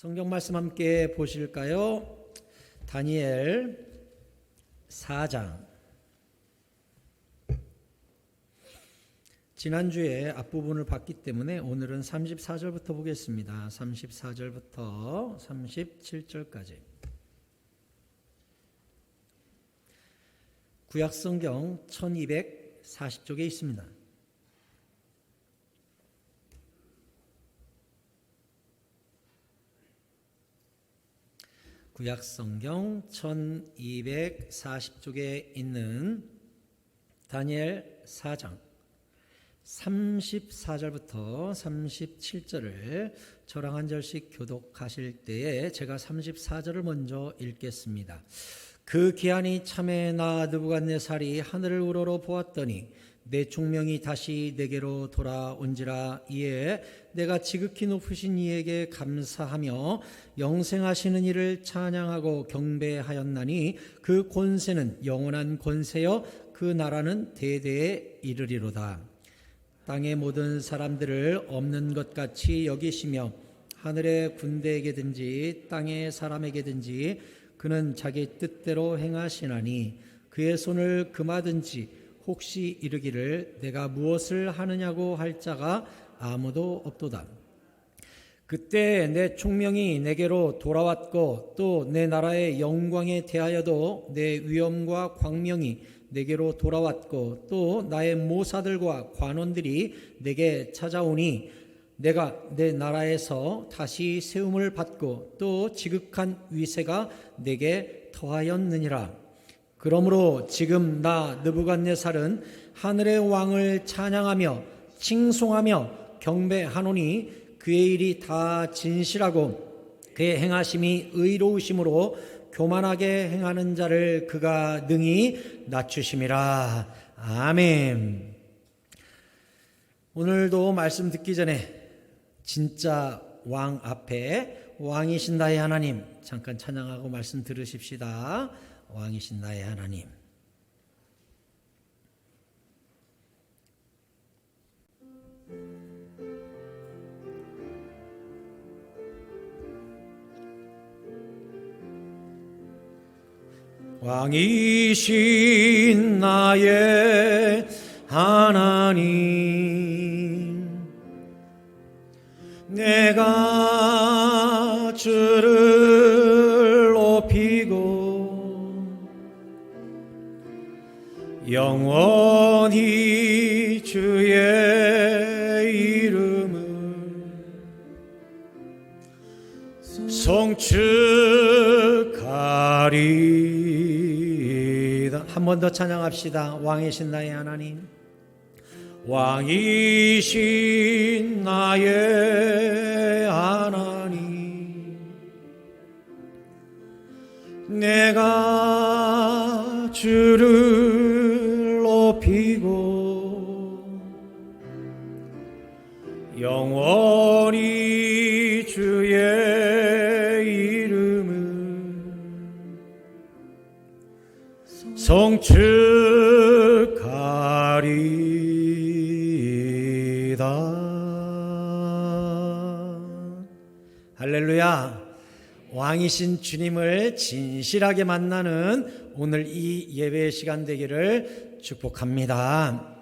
성경 말씀 함께 보실까요? 다니엘 4장. 지난주에 앞부분을 봤기 때문에 오늘은 34절부터 보겠습니다. 34절부터 37절까지. 구약성경 1240쪽에 있습니다. 구약성경 1240쪽에 있는 다니엘 4장 34절부터 37절을 저랑 한 절씩 교독하실 때에 제가 34절을 먼저 읽겠습니다. 그 기한이 참에 나 느부갓네살이 하늘을 우러러 보았더니 내 총명이 다시 내게로 돌아온지라. 이에 내가 지극히 높으신 이에게 감사하며 영생하시는 이를 찬양하고 경배하였나니 그 권세는 영원한 권세여 그 나라는 대대에 이르리로다. 땅의 모든 사람들을 없는 것 같이 여기시며 하늘의 군대에게든지 땅의 사람에게든지 그는 자기 뜻대로 행하시나니 그의 손을 금하든지 혹시 이르기를 내가 무엇을 하느냐고 할 자가 아무도 없도다. 그때 내 총명이 내게로 돌아왔고 또 내 나라의 영광에 대하여도 내 위엄과 광명이 내게로 돌아왔고 또 나의 모사들과 관원들이 내게 찾아오니 내가 내 나라에서 다시 세움을 받고 또 지극한 위세가 내게 더하였느니라. 그러므로 지금 나 느부갓네살은 하늘의 왕을 찬양하며 칭송하며 경배하노니 그의 일이 다 진실하고 그의 행하심이 의로우심으로 교만하게 행하는 자를 그가 능히 낮추심이라. 아멘. 오늘도 말씀 듣기 전에 진짜 왕 앞에 왕이신 나의 하나님 잠깐 찬양하고 말씀 들으십시다. 왕이신 나의 하나님. 왕이신 나의 하나님, 내가 주를 높이고 영원히 주의 이름을 송축하리이다. 한 번 더 찬양합시다. 왕이신 나의 하나님, 왕이신 나의 하나님, 내가 주를 높이고 영원히 주의 이름을 송축하리이다. 할렐루야. 왕이신 주님을 진실하게 만나는 오늘 이 예배의 시간 되기를 축복합니다.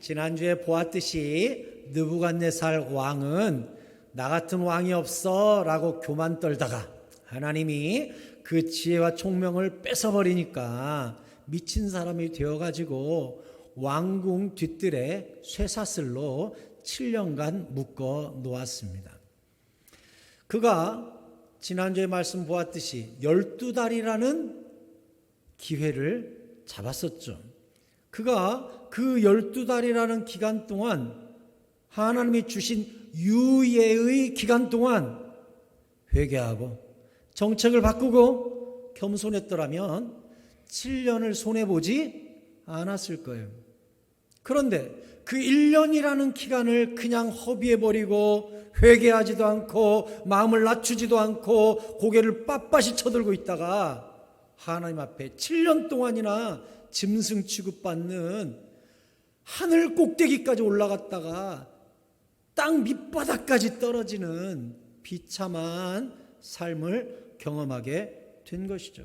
지난주에 보았듯이 느부갓네살 왕은 나 같은 왕이 없어 라고 교만 떨다가 하나님이 그 지혜와 총명을 뺏어버리니까 미친 사람이 되어가지고 왕궁 뒤뜰에 쇠사슬로 7년간 묶어 놓았습니다. 그가 지난주에 말씀 보았듯이 12달이라는 기회를 잡았었죠. 그가 그 12달이라는 기간 동안 하나님이 주신 유예의 기간 동안 회개하고 정책을 바꾸고 겸손했더라면 7년을 손해보지 않았을 거예요. 그런데 그 1년이라는 기간을 그냥 허비해버리고 회개하지도 않고 마음을 낮추지도 않고 고개를 빳빳이 쳐들고 있다가 하나님 앞에 7년 동안이나 짐승 취급받는 하늘 꼭대기까지 올라갔다가 땅 밑바닥까지 떨어지는 비참한 삶을 경험하게 된 것이죠.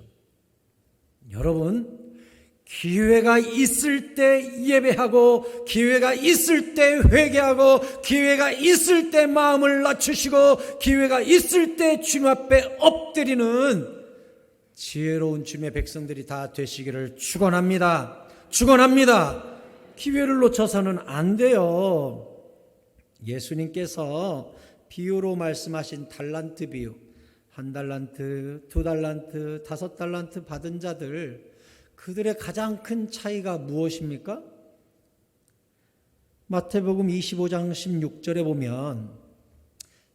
여러분, 기회가 있을 때 예배하고, 기회가 있을 때 회개하고, 기회가 있을 때 마음을 낮추시고, 기회가 있을 때 주님 앞에 엎드리는 지혜로운 주님의 백성들이 다 되시기를 축원합니다. 축원합니다. 기회를 놓쳐서는 안 돼요. 예수님께서 비유로 말씀하신 달란트 비유, 1달란트, 2달란트, 5달란트 받은 자들, 그들의 가장 큰 차이가 무엇입니까? 마태복음 25장 16절에 보면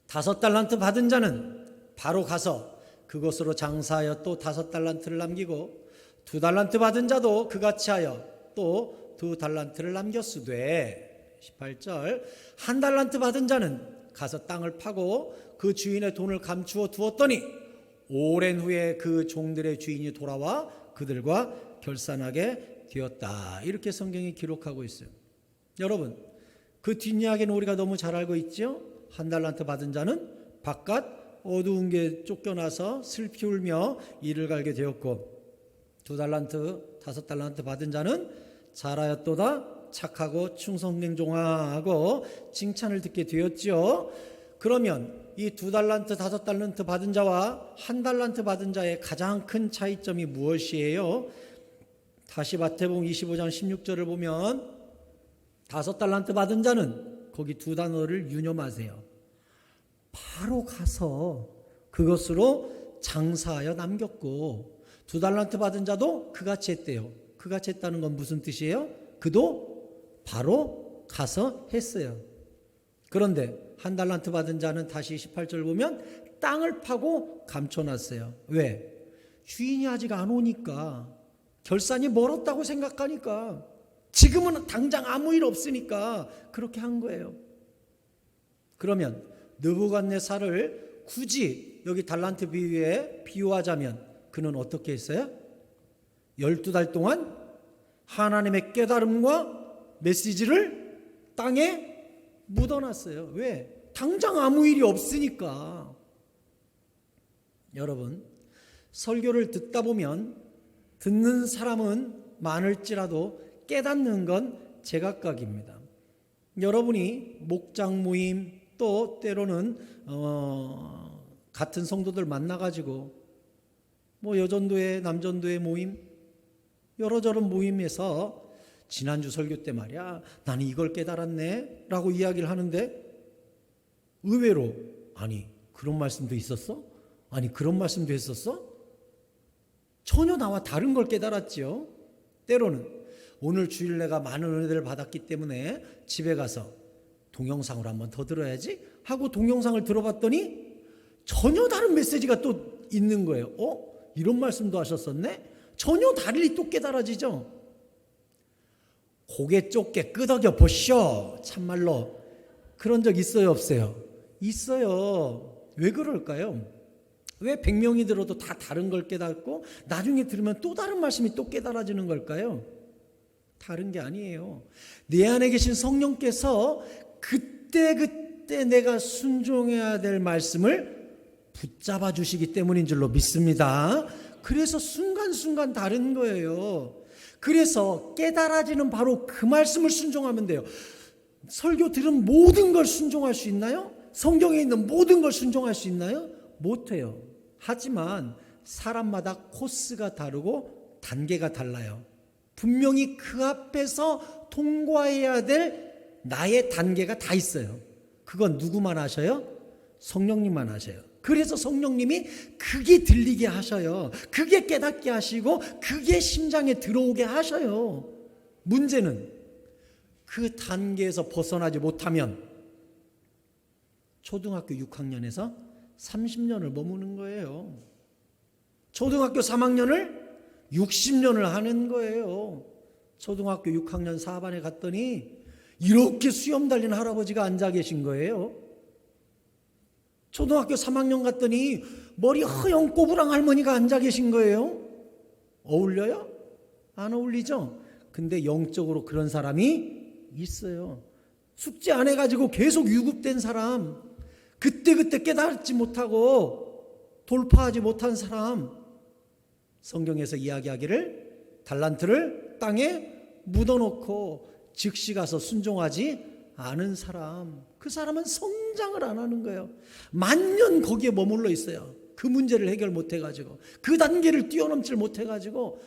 5달란트 받은 자는 바로 가서 그것으로 장사하여 또 5달란트를 남기고, 2달란트 받은 자도 그같이 하여 또 2달란트를 남겼으되, 18절, 1달란트 받은 자는 가서 땅을 파고 그 주인의 돈을 감추어 두었더니 오랜 후에 그 종들의 주인이 돌아와 그들과 결산하게 되었다. 이렇게 성경이 기록하고 있어요. 여러분, 그 뒷이야기는 우리가 너무 잘 알고 있죠? 1달란트 받은 자는 바깥 어두운 게 쫓겨나서 슬피 울며 이를 갈게 되었고, 2달란트, 5달란트 받은 자는 잘하였도다, 착하고 충성맹종하고 칭찬을 듣게 되었지요. 그러면 이 2달란트, 5달란트 받은 자와 1달란트 받은 자의 가장 큰 차이점이 무엇이에요? 다시 마태복음 25장 16절을 보면 5달란트 받은 자는, 거기 2단어를 유념하세요. 바로 가서 그것으로 장사하여 남겼고, 2달란트 받은 자도 그같이 했대요. 그같이 했다는 건 무슨 뜻이에요? 그도 바로 가서 했어요. 그런데 1달란트 받은 자는 다시 18절 보면 땅을 파고 감춰놨어요. 왜? 주인이 아직 안 오니까, 결산이 멀었다고 생각하니까, 지금은 당장 아무 일 없으니까 그렇게 한 거예요. 그러면 느부갓네살을 굳이 여기 달란트 비유에 비유하자면 그는 어떻게 했어요? 12달 동안 하나님의 깨달음과 메시지를 땅에 묻어놨어요. 왜? 당장 아무 일이 없으니까. 여러분, 설교를 듣다 보면 듣는 사람은 많을지라도 깨닫는 건 제각각입니다. 여러분이 목장 모임, 또 때로는 같은 성도들 만나가지고 여전도회, 남전도회 모임, 여러저런 모임에서 지난주 설교 때 말이야, 나는 이걸 깨달았네 라고 이야기를 하는데, 의외로 아니 그런 말씀도 있었어? 아니 그런 말씀도 했었어? 전혀 나와 다른 걸 깨달았지요. 때로는 오늘 주일 내가 많은 은혜를 받았기 때문에 집에 가서 동영상을 한번 더 들어야지 하고 동영상을 들어봤더니 전혀 다른 메시지가 또 있는 거예요. 이런 말씀도 하셨었네? 전혀 달리 또 깨달아지죠. 고개 좁게 끄덕여 보시오. 참말로 그런 적 있어요, 없어요? 있어요. 왜 그럴까요? 왜 100명이 들어도 다 다른 걸 깨닫고 나중에 들으면 또 다른 말씀이 또 깨달아지는 걸까요? 다른 게 아니에요. 내 안에 계신 성령께서 그때 내가 순종해야 될 말씀을 붙잡아 주시기 때문인 줄로 믿습니다. 그래서 순간순간 다른 거예요. 그래서 깨달아지는 바로 그 말씀을 순종하면 돼요. 설교 들은 모든 걸 순종할 수 있나요? 성경에 있는 모든 걸 순종할 수 있나요? 못해요. 하지만 사람마다 코스가 다르고 단계가 달라요. 분명히 그 앞에서 통과해야 될 나의 단계가 다 있어요. 그건 누구만 하셔요? 성령님만 하셔요. 그래서 성령님이 그게 들리게 하셔요. 그게 깨닫게 하시고 그게 심장에 들어오게 하셔요. 문제는 그 단계에서 벗어나지 못하면 초등학교 6학년에서 30년을 머무는 거예요. 초등학교 3학년을 60년을 하는 거예요. 초등학교 6학년 4반에 갔더니 이렇게 수염 달린 할아버지가 앉아 계신 거예요. 초등학교 3학년 갔더니 머리 허연 꼬부랑 할머니가 앉아 계신 거예요. 어울려요? 안 어울리죠? 근데 영적으로 그런 사람이 있어요. 숙제 안 해가지고 계속 유급된 사람, 그때 깨닫지 못하고 돌파하지 못한 사람, 성경에서 이야기하기를 달란트를 땅에 묻어놓고 즉시 가서 순종하지 않은 사람, 그 사람은 성장을 안 하는 거예요. 만년 거기에 머물러 있어요. 그 문제를 해결 못해가지고, 그 단계를 뛰어넘질 못해가지고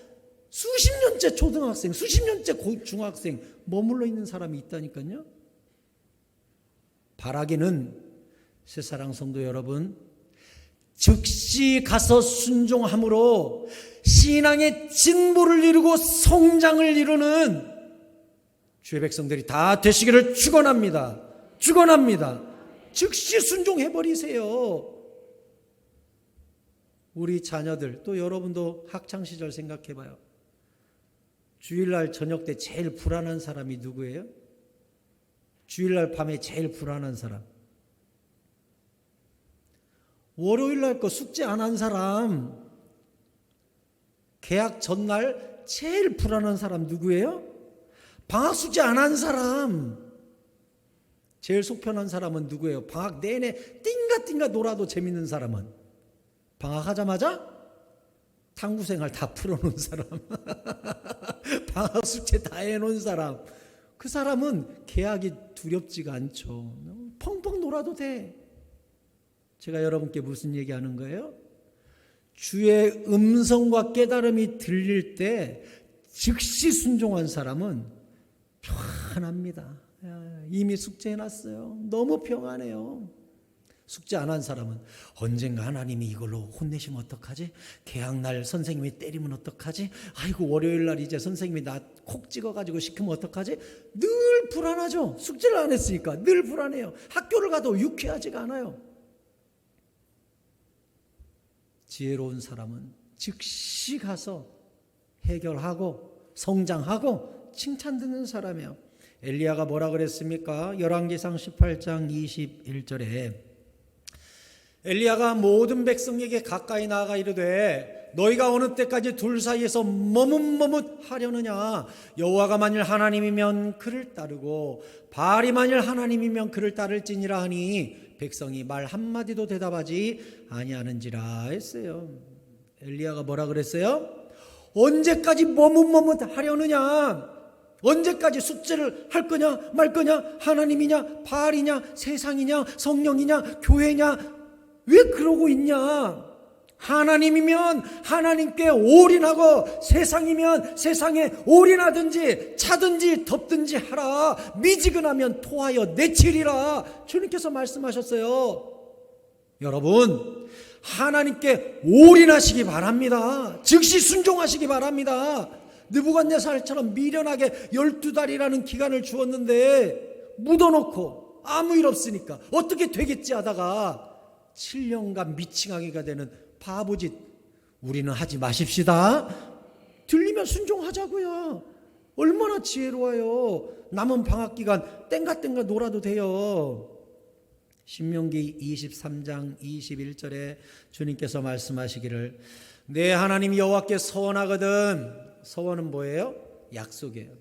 수십 년째 초등학생, 수십 년째 중학생 머물러 있는 사람이 있다니까요. 바라기는, 새사랑 성도 여러분, 즉시 가서 순종함으로 신앙의 진보를 이루고 성장을 이루는 주의 백성들이 다 되시기를 축원합니다. 축원합니다. 즉시 순종해버리세요. 우리 자녀들, 또 여러분도 학창시절 생각해봐요. 주일날 저녁 때 제일 불안한 사람이 누구예요? 주일날 밤에 제일 불안한 사람. 월요일날 거 숙제 안 한 사람, 개학 전날 제일 불안한 사람 누구예요? 방학 숙제 안 한 사람. 제일 속편한 사람은 누구예요? 방학 내내 띵가띵가 놀아도 재밌는 사람은 방학하자마자 탐구생활 다 풀어놓은 사람. 방학 숙제 다 해놓은 사람. 그 사람은 개학이 두렵지가 않죠. 펑펑 놀아도 돼. 제가 여러분께 무슨 얘기하는 거예요? 주의 음성과 깨달음이 들릴 때 즉시 순종한 사람은 편합니다. 이미 숙제해놨어요. 너무 평안해요. 숙제 안 한 사람은 언젠가 하나님이 이걸로 혼내시면 어떡하지? 개학날 선생님이 때리면 어떡하지? 아이고 월요일날 이제 선생님이 나 콕 찍어가지고 시키면 어떡하지? 늘 불안하죠. 숙제를 안 했으니까 늘 불안해요. 학교를 가도 유쾌하지가 않아요. 지혜로운 사람은 즉시 가서 해결하고 성장하고 칭찬 듣는 사람이에요. 엘리야가 뭐라 그랬습니까? 열왕기상 18장 21절에 엘리야가 모든 백성에게 가까이 나아가 이르되 너희가 어느 때까지 둘 사이에서 머뭇머뭇하려느냐? 여호와가 만일 하나님이면 그를 따르고 바알이 만일 하나님이면 그를 따를지니라 하니 백성이 말 한마디도 대답하지 아니하는지라 했어요. 엘리야가 뭐라 그랬어요? 언제까지 머뭇머뭇하려느냐? 언제까지 숙제를 할 거냐 말 거냐? 하나님이냐 바알이냐 세상이냐 성령이냐 교회냐? 왜 그러고 있냐? 하나님이면 하나님께 올인하고 세상이면 세상에 올인하든지 차든지 덮든지 하라. 미지근하면 토하여 내치리라. 주님께서 말씀하셨어요. 여러분, 하나님께 올인하시기 바랍니다. 즉시 순종하시기 바랍니다. 느부갓네살처럼 미련하게 12달이라는 기간을 주었는데 묻어놓고 아무 일 없으니까 어떻게 되겠지 하다가 7년간 미칭하기가 되는 바보짓 우리는 하지 마십시다. 들리면 순종하자고요. 얼마나 지혜로워요. 남은 방학기간 땡가땡가 놀아도 돼요. 신명기 23장 21절에 주님께서 말씀하시기를 내 하나님 여호와께 서원하거든. 서원은 뭐예요? 약속이에요.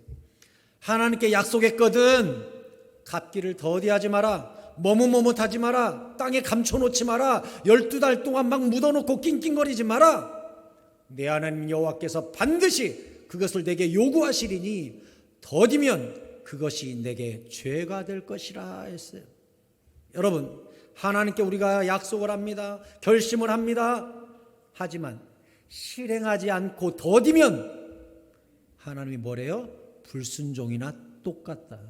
하나님께 약속했거든. 갚기를 더디하지 마라. 머뭇머뭇하지 마라. 땅에 감춰놓지 마라. 12달 동안 막 묻어놓고 낑낑거리지 마라. 내 하나님 여호와께서 반드시 그것을 내게 요구하시리니 더디면 그것이 내게 죄가 될 것이라 했어요. 여러분, 하나님께 우리가 약속을 합니다. 결심을 합니다. 하지만 실행하지 않고 더디면 하나님이 뭐래요? 불순종이나 똑같다.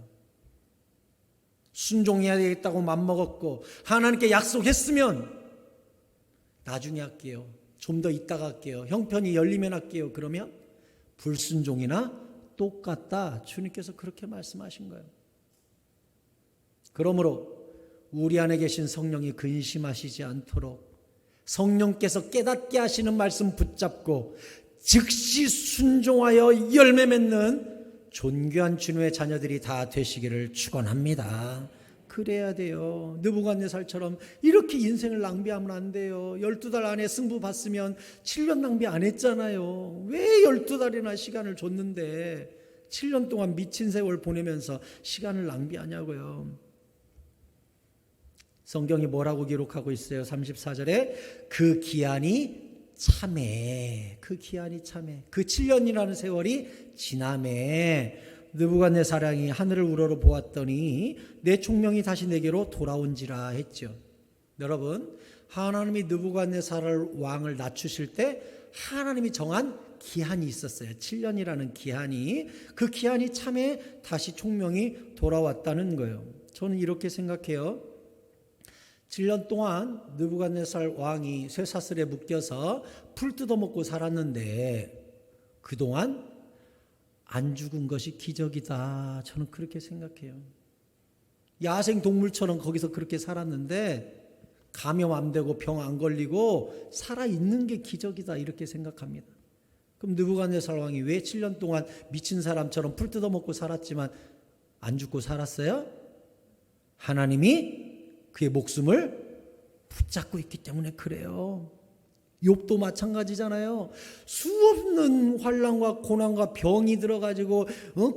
순종해야 되겠다고 맘먹었고 하나님께 약속했으면 나중에 할게요. 좀 더 이따가 할게요. 형편이 열리면 할게요. 그러면 불순종이나 똑같다. 주님께서 그렇게 말씀하신 거예요. 그러므로 우리 안에 계신 성령이 근심하시지 않도록 성령께서 깨닫게 하시는 말씀 붙잡고 즉시 순종하여 열매 맺는 존귀한 주님의 자녀들이 다 되시기를 축원합니다. 그래야 돼요. 느부갓네살처럼 이렇게 인생을 낭비하면 안 돼요. 12달 안에 승부 봤으면 7년 낭비 안 했잖아요. 왜 12달이나 시간을 줬는데 7년 동안 미친 세월 보내면서 시간을 낭비하냐고요. 성경이 뭐라고 기록하고 있어요? 34절에 그 기한이 참에, 그 기한이 참에, 그 7년이라는 세월이 지남에 느부갓네살왕이 하늘을 우러러 보았더니 내 총명이 다시 내게로 돌아온지라 했죠. 여러분, 하나님이 느부갓네살 왕을 낮추실 때 하나님이 정한 기한이 있었어요. 7년이라는 기한이, 그 기한이 참에 다시 총명이 돌아왔다는 거예요. 저는 이렇게 생각해요. 7년 동안 느부갓네살 왕이 쇠사슬에 묶여서 풀 뜯어먹고 살았는데 그동안 안 죽은 것이 기적이다. 저는 그렇게 생각해요. 야생 동물처럼 거기서 그렇게 살았는데 감염 안 되고 병 안 걸리고 살아있는 게 기적이다. 이렇게 생각합니다. 그럼 느부갓네살 왕이 왜 7년 동안 미친 사람처럼 풀 뜯어먹고 살았지만 안 죽고 살았어요? 하나님이 그의 목숨을 붙잡고 있기 때문에 그래요. 욥도 마찬가지잖아요. 수없는 환난과 고난과 병이 들어가지고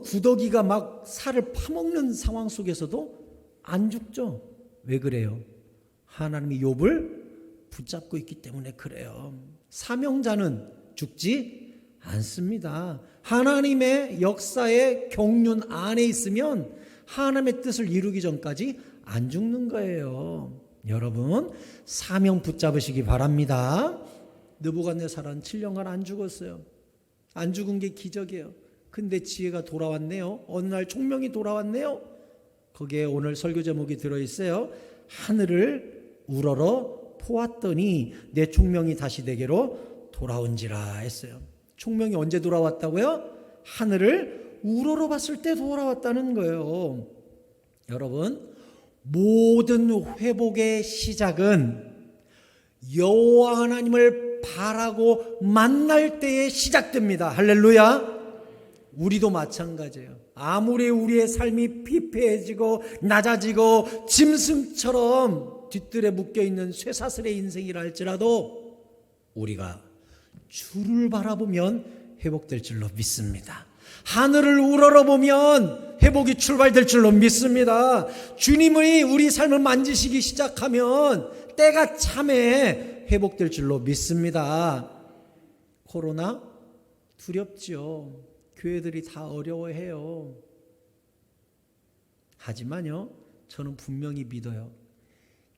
구더기가 막 살을 파먹는 상황 속에서도 안 죽죠. 왜 그래요? 하나님이 욥을 붙잡고 있기 때문에 그래요. 사명자는 죽지 않습니다. 하나님의 역사의 경륜 안에 있으면 하나님의 뜻을 이루기 전까지 안 죽는 거예요. 여러분, 사명 붙잡으시기 바랍니다. 느부갓네살은 7년간 안 죽었어요. 안 죽은 게 기적이에요. 근데 지혜가 돌아왔네요. 어느 날 총명이 돌아왔네요. 거기에 오늘 설교 제목이 들어있어요. 하늘을 우러러 보았더니 내 총명이 다시 내게로 돌아온지라 했어요. 총명이 언제 돌아왔다고요? 하늘을 우러러 봤을 때 돌아왔다는 거예요. 여러분, 모든 회복의 시작은 여호와 하나님을 바라고 만날 때에 시작됩니다. 할렐루야. 우리도 마찬가지예요. 아무리 우리의 삶이 피폐해지고 낮아지고 짐승처럼 뒷뜰에 묶여있는 쇠사슬의 인생이라 할지라도 우리가 주를 바라보면 회복될 줄로 믿습니다. 하늘을 우러러보면 회복이 출발될 줄로 믿습니다. 주님이 우리 삶을 만지시기 시작하면 때가 참에 회복될 줄로 믿습니다. 코로나 두렵지요. 교회들이 다 어려워해요. 하지만요, 저는 분명히 믿어요.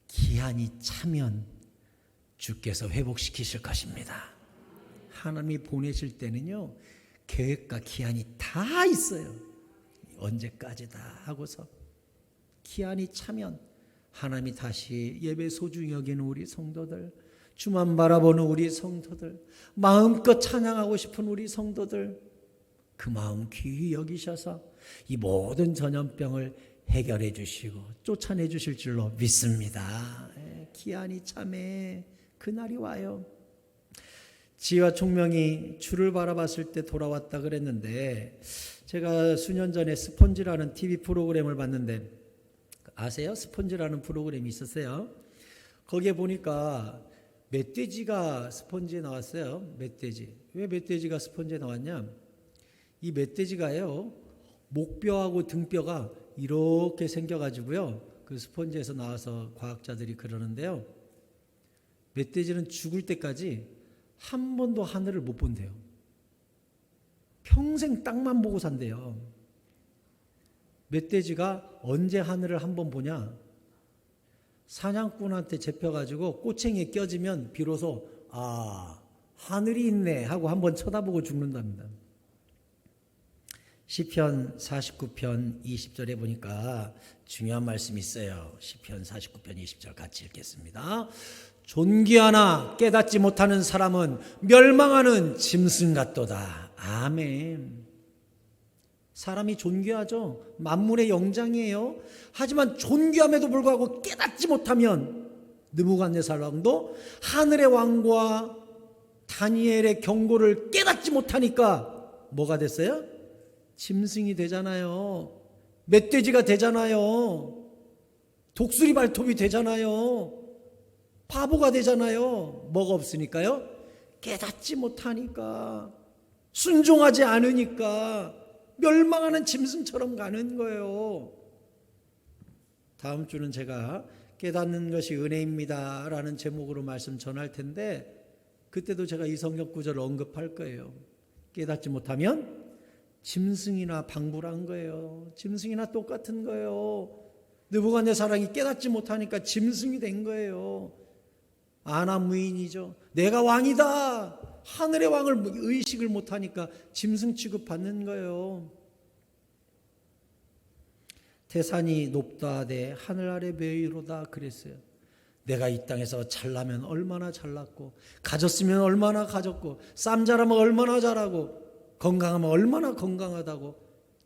기한이 차면 주께서 회복시키실 것입니다. 하나님이 보내실 때는요, 계획과 기한이 다 있어요. 언제까지다 하고서 기한이 차면 하나님이 다시 예배 소중히 여기는 우리 성도들, 주만 바라보는 우리 성도들, 마음껏 찬양하고 싶은 우리 성도들, 그 마음 귀히 여기셔서 이 모든 전염병을 해결해 주시고 쫓아내 주실 줄로 믿습니다. 기한이 참에 그날이 와요. 지혜와 총명이 주를 바라봤을 때 돌아왔다 그랬는데, 제가 수년 전에 스폰지라는 TV 프로그램을 봤는데, 아세요? 스폰지라는 프로그램이 있었어요. 거기에 보니까 멧돼지가 스폰지에 나왔어요. 멧돼지. 왜 멧돼지가 스폰지에 나왔냐? 이 멧돼지가요, 목뼈하고 등뼈가 이렇게 생겨가지고요, 그 스폰지에서 나와서 과학자들이 그러는데요, 멧돼지는 죽을 때까지 한 번도 하늘을 못 본대요. 평생 땅만 보고 산대요. 멧돼지가 언제 하늘을 한 번 보냐? 사냥꾼한테 잡혀가지고 꼬챙이에 껴지면 비로소 하늘이 있네 하고 한번 쳐다보고 죽는답니다. 시편 49편 20절에 보니까 중요한 말씀이 있어요. 시편 49편 20절 같이 읽겠습니다. 존귀하나 깨닫지 못하는 사람은 멸망하는 짐승 같도다. 아멘. 사람이 존귀하죠. 만물의 영장이에요. 하지만 존귀함에도 불구하고 깨닫지 못하면 느부갓네살 왕도 하늘의 왕과 다니엘의 경고를 깨닫지 못하니까 뭐가 됐어요? 짐승이 되잖아요. 멧돼지가 되잖아요. 독수리 발톱이 되잖아요. 바보가 되잖아요. 뭐가 없으니까요? 깨닫지 못하니까, 순종하지 않으니까 멸망하는 짐승처럼 가는 거예요. 다음 주는 제가 깨닫는 것이 은혜입니다 라는 제목으로 말씀 전할 텐데, 그때도 제가 이 성경 구절을 언급할 거예요. 깨닫지 못하면 짐승이나 방불한 거예요. 짐승이나 똑같은 거예요. 느부갓네살이 깨닫지 못하니까 짐승이 된 거예요. 아나무인이죠. 내가 왕이다, 하늘의 왕을 의식을 못하니까 짐승 취급받는 거예요. 태산이 높다하되 하늘 아래 매이로다 그랬어요. 내가 이 땅에서 잘나면 얼마나 잘났고, 가졌으면 얼마나 가졌고, 쌈 잘하면 얼마나 잘하고, 건강하면 얼마나 건강하다고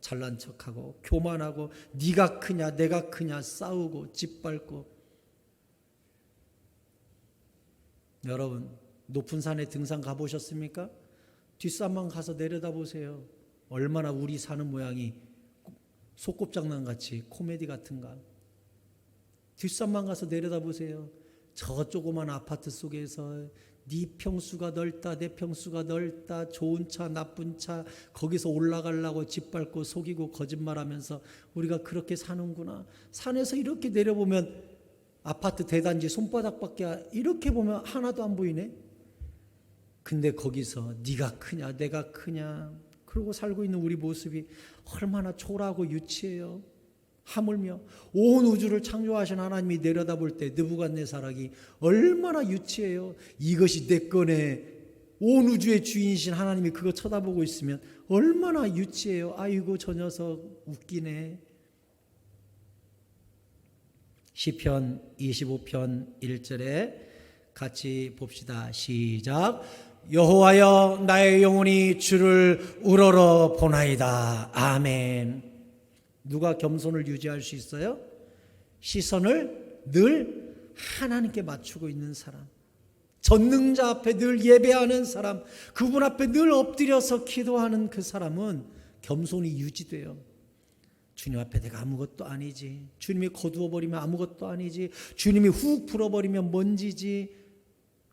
잘난 척하고 교만하고 네가 크냐 내가 크냐 싸우고 짓밟고. 여러분, 높은 산에 등산 가보셨습니까? 뒷산만 가서 내려다보세요. 얼마나 우리 사는 모양이 소꿉장난같이 코미디 같은가. 뒷산만 가서 내려다보세요. 저 조그만 아파트 속에서 네 평수가 넓다 내 평수가 넓다, 좋은 차 나쁜 차, 거기서 올라가려고 짓밟고 속이고 거짓말하면서 우리가 그렇게 사는구나. 산에서 이렇게 내려보면 아파트 대단지 손바닥밖에, 이렇게 보면 하나도 안 보이네. 근데 거기서 네가 크냐 내가 크냐 그러고 살고 있는 우리 모습이 얼마나 초라하고 유치해요. 하물며 온 우주를 창조하신 하나님이 내려다볼 때 느부갓네살이 얼마나 유치해요. 이것이 내 거네. 온 우주의 주인이신 하나님이 그거 쳐다보고 있으면 얼마나 유치해요. 아이고 저 녀석 웃기네. 시편 25편 1절에 같이 봅시다. 시작. 여호와여 나의 영혼이 주를 우러러 보나이다. 아멘. 누가 겸손을 유지할 수 있어요? 시선을 늘 하나님께 맞추고 있는 사람, 전능자 앞에 늘 예배하는 사람, 그분 앞에 늘 엎드려서 기도하는 그 사람은 겸손이 유지돼요. 주님 앞에 내가 아무것도 아니지, 주님이 거두어버리면 아무것도 아니지, 주님이 훅 불어버리면 먼지지.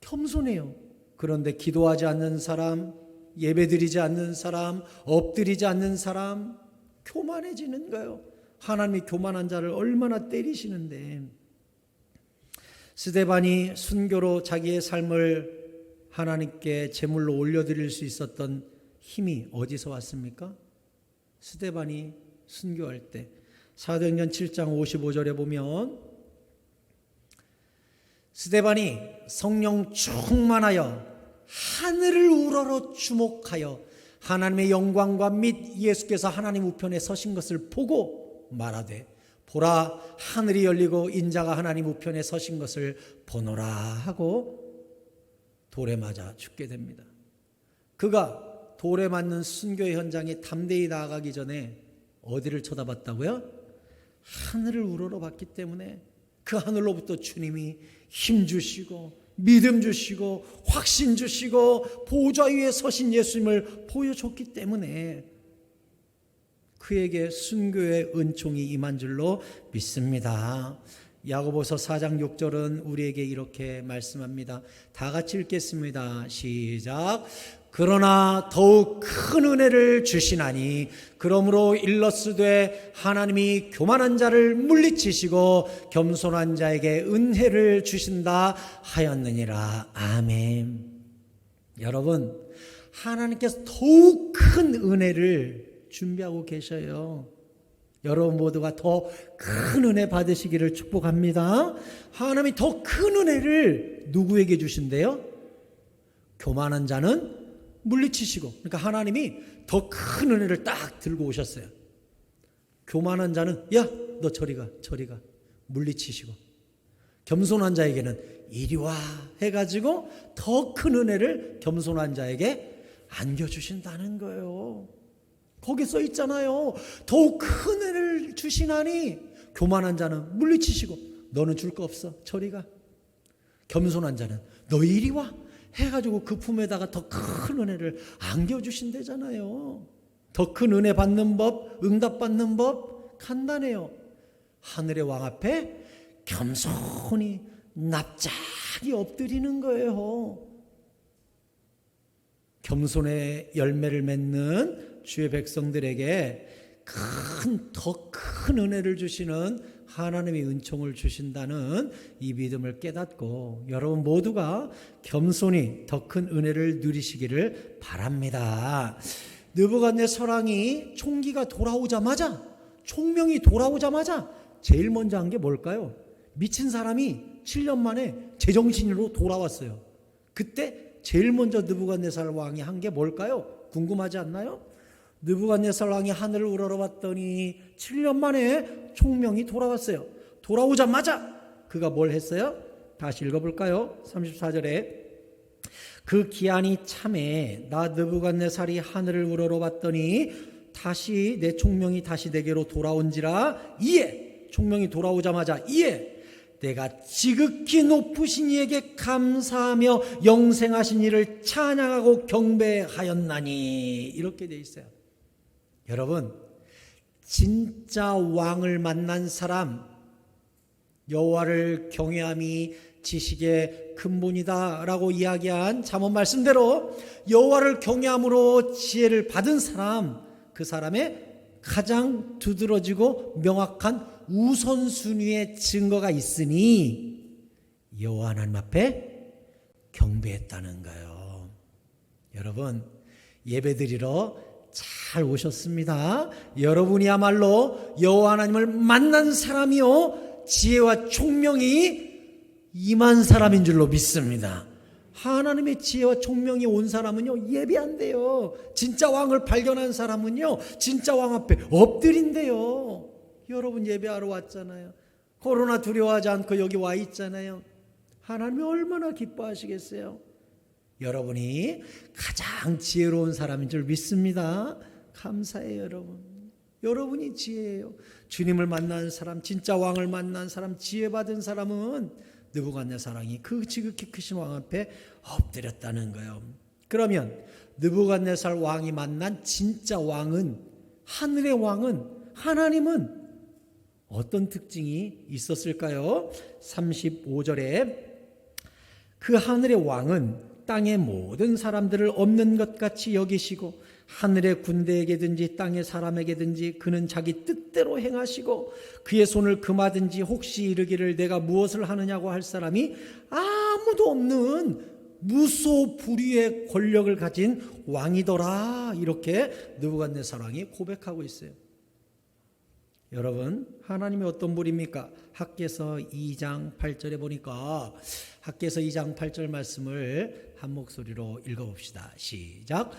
겸손해요. 그런데 기도하지 않는 사람, 예배드리지 않는 사람, 엎드리지 않는 사람, 교만해지는 거예요. 하나님이 교만한 자를 얼마나 때리시는데. 스데반이 순교로 자기의 삶을 하나님께 제물로 올려드릴 수 있었던 힘이 어디서 왔습니까? 스데반이 순교할 때 사도행전 7장 55절에 보면 스데반이 성령 충만하여 하늘을 우러러 주목하여 하나님의 영광과 및 예수께서 하나님 우편에 서신 것을 보고 말하되 보라 하늘이 열리고 인자가 하나님 우편에 서신 것을 보노라 하고 돌에 맞아 죽게 됩니다. 그가 돌에 맞는 순교의 현장에 담대히 나아가기 전에 어디를 쳐다봤다고요? 하늘을 우러러 봤기 때문에 그 하늘로부터 주님이 힘 주시고 믿음 주시고 확신 주시고 보좌 위에 서신 예수님을 보여줬기 때문에 그에게 순교의 은총이 임한 줄로 믿습니다. 야고보서 4장 6절은 우리에게 이렇게 말씀합니다. 다 같이 읽겠습니다. 시작. 그러나 더욱 큰 은혜를 주시나니 그러므로 일러스되 하나님이 교만한 자를 물리치시고 겸손한 자에게 은혜를 주신다 하였느니라. 아멘. 여러분, 하나님께서 더욱 큰 은혜를 준비하고 계셔요. 여러분 모두가 더 큰 은혜 받으시기를 축복합니다. 하나님이 더 큰 은혜를 누구에게 주신대요? 교만한 자는 물리치시고, 그러니까 하나님이 더 큰 은혜를 딱 들고 오셨어요. 교만한 자는 야, 너 저리 가, 저리 가 물리치시고, 겸손한 자에게는 이리 와 해가지고 더 큰 은혜를 겸손한 자에게 안겨주신다는 거예요. 거기 써 있잖아요. 더욱 큰 은혜를 주시나니 교만한 자는 물리치시고 너는 줄 거 없어 저리 가. 겸손한 자는 너 이리 와 해가지고 그 품에다가 더 큰 은혜를 안겨주신대잖아요. 더 큰 은혜 받는 법, 응답받는 법 간단해요. 하늘의 왕 앞에 겸손히 납작이 엎드리는 거예요. 겸손의 열매를 맺는 주의 백성들에게 더 큰 은혜를 주시는 하나님이 은총을 주신다는 이 믿음을 깨닫고 여러분 모두가 겸손히 더 큰 은혜를 누리시기를 바랍니다. 느부갓네살 왕이 총기가 돌아오자마자, 총명이 돌아오자마자 제일 먼저 한 게 뭘까요? 미친 사람이 7년 만에 제정신으로 돌아왔어요. 그때 제일 먼저 느부갓네살 왕이 한 게 뭘까요? 궁금하지 않나요? 느부갓네살 왕이 하늘을 우러러봤더니 7년 만에 총명이 돌아왔어요. 돌아오자마자 그가 뭘 했어요? 다시 읽어볼까요? 34절에 그 기한이 참에 나 느부갓네살이 하늘을 우러러봤더니 다시 내 총명이 다시 내게로 돌아온지라 이에 총명이 돌아오자마자 이에 내가 지극히 높으신 이에게 감사하며 영생하신 이를 찬양하고 경배하였나니 이렇게 돼 있어요. 여러분 진짜 왕을 만난 사람 여호와를 경외함이 지식의 근본이다라고 이야기한 잠언 말씀대로 여호와를 경외함으로 지혜를 받은 사람 그 사람의 가장 두드러지고 명확한 우선순위의 증거가 있으니 여호와 하나님 앞에 경배했다는 거예요. 여러분 예배드리러 잘 오셨습니다. 여러분이야말로 여호와 하나님을 만난 사람이요 지혜와 총명이 임한 사람인 줄로 믿습니다. 하나님의 지혜와 총명이 온 사람은요 예배 안 돼요. 진짜 왕을 발견한 사람은요 진짜 왕 앞에 엎드린대요. 여러분 예배하러 왔잖아요. 코로나 두려워하지 않고 여기 와 있잖아요. 하나님이 얼마나 기뻐하시겠어요. 여러분이 가장 지혜로운 사람인 줄 믿습니다. 감사해요 여러분. 여러분이 지혜예요. 주님을 만난 사람, 진짜 왕을 만난 사람, 지혜받은 사람은 느부갓네살 왕이 그 지극히 크신 왕 앞에 엎드렸다는 거예요. 그러면 느부갓네살 왕이 만난 진짜 왕은, 하늘의 왕은, 하나님은 어떤 특징이 있었을까요? 35절에 그 하늘의 왕은 땅의 모든 사람들을 없는 것 같이 여기시고 하늘의 군대에게든지 땅의 사람에게든지 그는 자기 뜻대로 행하시고 그의 손을 금하든지 혹시 이르기를 내가 무엇을 하느냐고 할 사람이 아무도 없는 무소불위의 권력을 가진 왕이더라. 이렇게 느부갓네살 왕이 고백하고 있어요. 여러분 하나님이 어떤 분입니까? 학개서 2장 8절에 보니까 학개서 2장 8절 말씀을 한 목소리로 읽어봅시다. 시작.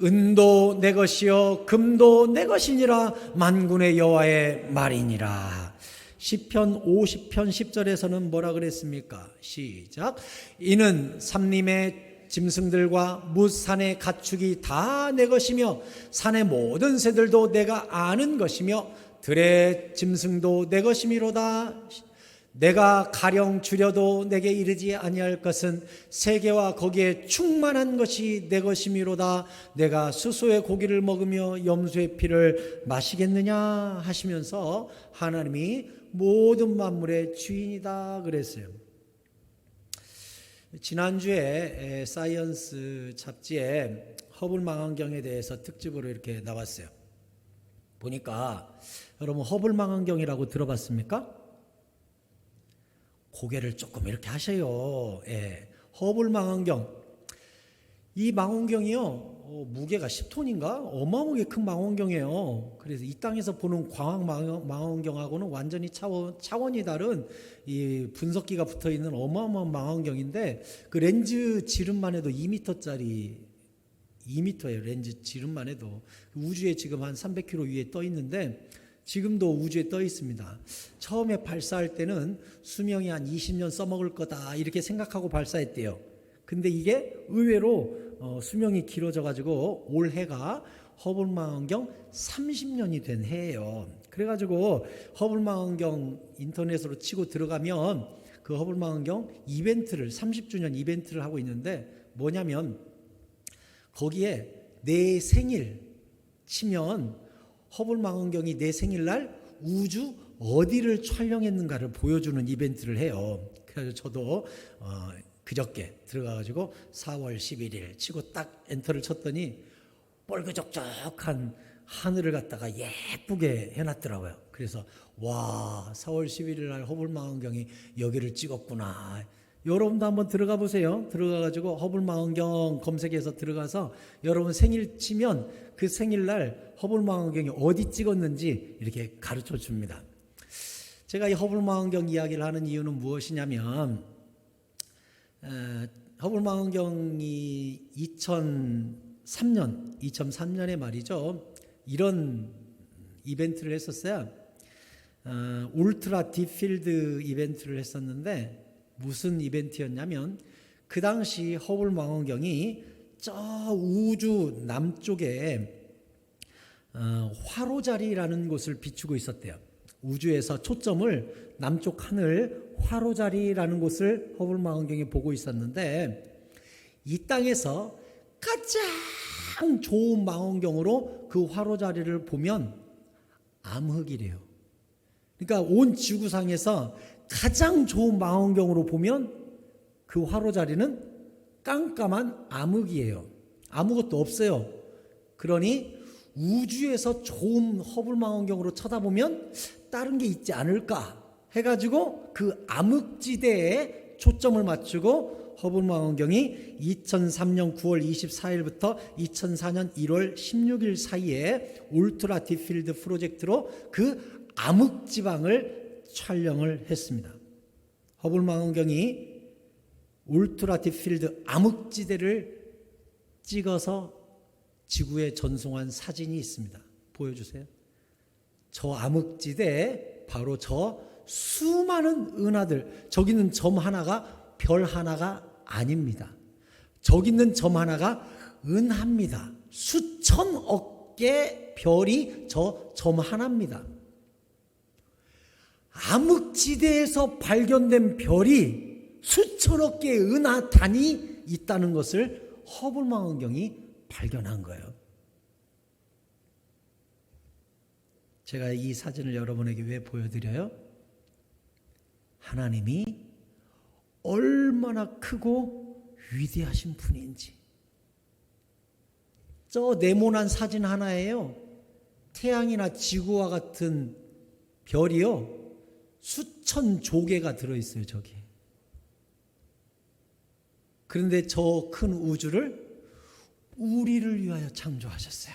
은도 내 것이요 금도 내 것이니라 만군의 여호와의 말이니라. 시편 50편 10절에서는 뭐라 그랬습니까? 시작. 이는 삼림의 짐승들과 뭇산의 가축이 다 내 것이며 산의 모든 새들도 내가 아는 것이며 들의 짐승도 내 것이미로다. 내가 가령 줄여도 내게 이르지 아니할 것은 세계와 거기에 충만한 것이 내 것이미로다. 내가 수소의 고기를 먹으며 염소의 피를 마시겠느냐 하시면서 하나님이 모든 만물의 주인이다 그랬어요. 지난주에 사이언스 잡지에 허블 망원경에 대해서 특집으로 이렇게 나왔어요. 보니까 여러분 허블 망원경이라고 들어봤습니까? 고개를 조금 이렇게 하셔요. 예, 허블 망원경. 이 망원경이요 무게가 10톤인가? 어마어마하게 큰 망원경이에요. 그래서 이 땅에서 보는 광학 망원경하고는 완전히 차원이 다른 이 분석기가 붙어있는 어마어마한 망원경인데 그 렌즈 지름만 해도 2m짜리 2m예요. 렌즈 지름만 해도. 우주에 지금 한 300km 위에 떠 있는데 지금도 우주에 떠 있습니다. 처음에 발사할 때는 수명이 한 20년 써먹을 거다 이렇게 생각하고 발사했대요. 근데 이게 의외로 수명이 길어져 가지고 올해가 허블 망원경 30년이 된 해예요. 그래가지고 허블 망원경 인터넷으로 치고 들어가면 그 허블 망원경 이벤트를 30주년 이벤트를 하고 있는데 뭐냐면 거기에 내 생일 치면 허블 망원경이 내 생일날 우주 어디를 촬영했는가를 보여주는 이벤트를 해요. 그래서 저도 그저께 들어가가지고 4월 11일 치고 딱 엔터를 쳤더니 뻘그적적한 하늘을 갖다가 예쁘게 해놨더라고요. 그래서 와, 4월 11일 날 허블망원경이 여기를 찍었구나. 여러분도 한번 들어가 보세요. 들어가가지고 허블망원경 검색해서 들어가서 여러분 생일 치면 그 생일날 허블망원경이 어디 찍었는지 이렇게 가르쳐 줍니다. 제가 이 허블망원경 이야기를 하는 이유는 무엇이냐면 허블망원경이 2003년에 말이죠. 이런 이벤트를 했었어요. 울트라 딥필드 이벤트를 했었는데 무슨 이벤트였냐면 그 당시 허블 망원경이 저 우주 남쪽에 화로자리라는 곳을 비추고 있었대요. 우주에서 초점을 남쪽 하늘 화로자리라는 곳을 허블 망원경이 보고 있었는데 이 땅에서 가장 좋은 망원경으로 그 화로자리를 보면 암흑이래요. 그러니까 온 지구상에서 가장 좋은 망원경으로 보면 그 화로자리는 깜깜한 암흑이에요. 아무것도 없어요. 그러니 우주에서 좋은 허블 망원경으로 쳐다보면 다른 게 있지 않을까 해가지고 그 암흑지대에 초점을 맞추고 허블 망원경이 2003년 9월 24일부터 2004년 1월 16일 사이에 울트라 딥필드 프로젝트로 그 암흑지방을 촬영을 했습니다. 허블 망원경이 울트라 딥필드 암흑지대를 찍어서 지구에 전송한 사진이 있습니다. 보여주세요. 저 암흑지대에 바로 저 수많은 은하들, 저기 있는 점 하나가 별 하나가 아닙니다. 저기 있는 점 하나가 은하입니다. 수천억 개 별이 저 점 하나입니다. 암흑지대에서 발견된 별이 수천억 개의 은하단이 있다는 것을 허블 망원경이 발견한 거예요. 제가 이 사진을 여러분에게 왜 보여드려요? 하나님이 얼마나 크고 위대하신 분인지. 저 네모난 사진 하나예요. 태양이나 지구와 같은 별이요. 수천 조개가 들어있어요, 저기. 그런데 저 큰 우주를 우리를 위하여 창조하셨어요.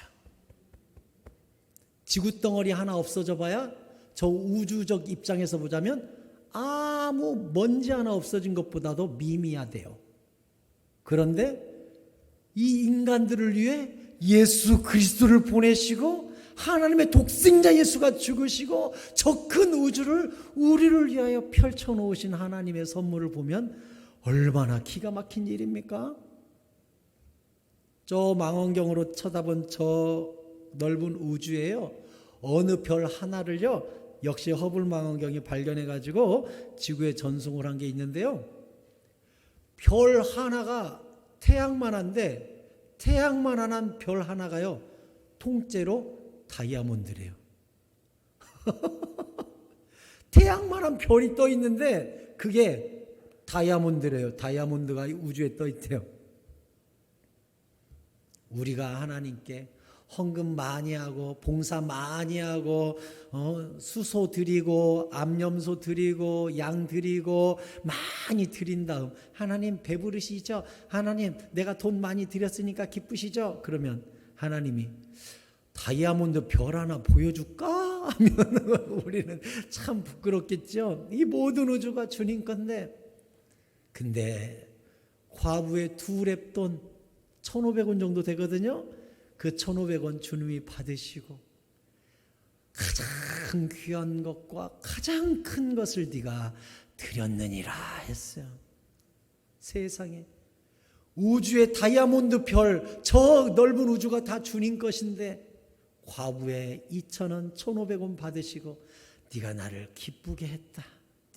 지구덩어리 하나 없어져 봐야 저 우주적 입장에서 보자면 아무 먼지 하나 없어진 것보다도 미미하대요. 그런데 이 인간들을 위해 예수 그리스도를 보내시고 하나님의 독생자 예수가 죽으시고 저 큰 우주를 우리를 위하여 펼쳐놓으신 하나님의 선물을 보면 얼마나 기가 막힌 일입니까? 저 망원경으로 쳐다본 저 넓은 우주에요. 어느 별 하나를요. 역시 허블 망원경이 발견해가지고 지구에 전송을 한 게 있는데요. 별 하나가 태양만한데 태양만한 별 하나가요. 통째로 다이아몬드래요. 태양만한 별이 떠 있는데 그게 다이아몬드래요. 다이아몬드가 우주에 떠 있대요. 우리가 하나님께 헌금 많이 하고 봉사 많이 하고 수소 드리고 암염소 드리고 양 드리고 많이 드린 다음 하나님 배부르시죠? 하나님 내가 돈 많이 드렸으니까 기쁘시죠? 그러면 하나님이 다이아몬드 별 하나 보여줄까? 하면 우리는 참 부끄럽겠죠. 이 모든 우주가 주님 건데. 근데 과부의 두 랩돈 1,500원 정도 되거든요. 그 1,500원 주님이 받으시고 가장 귀한 것과 가장 큰 것을 네가 드렸느니라 했어요. 세상에 우주의 다이아몬드 별 저 넓은 우주가 다 주님 것인데 과부에 2,000원 1,500원 받으시고 네가 나를 기쁘게 했다.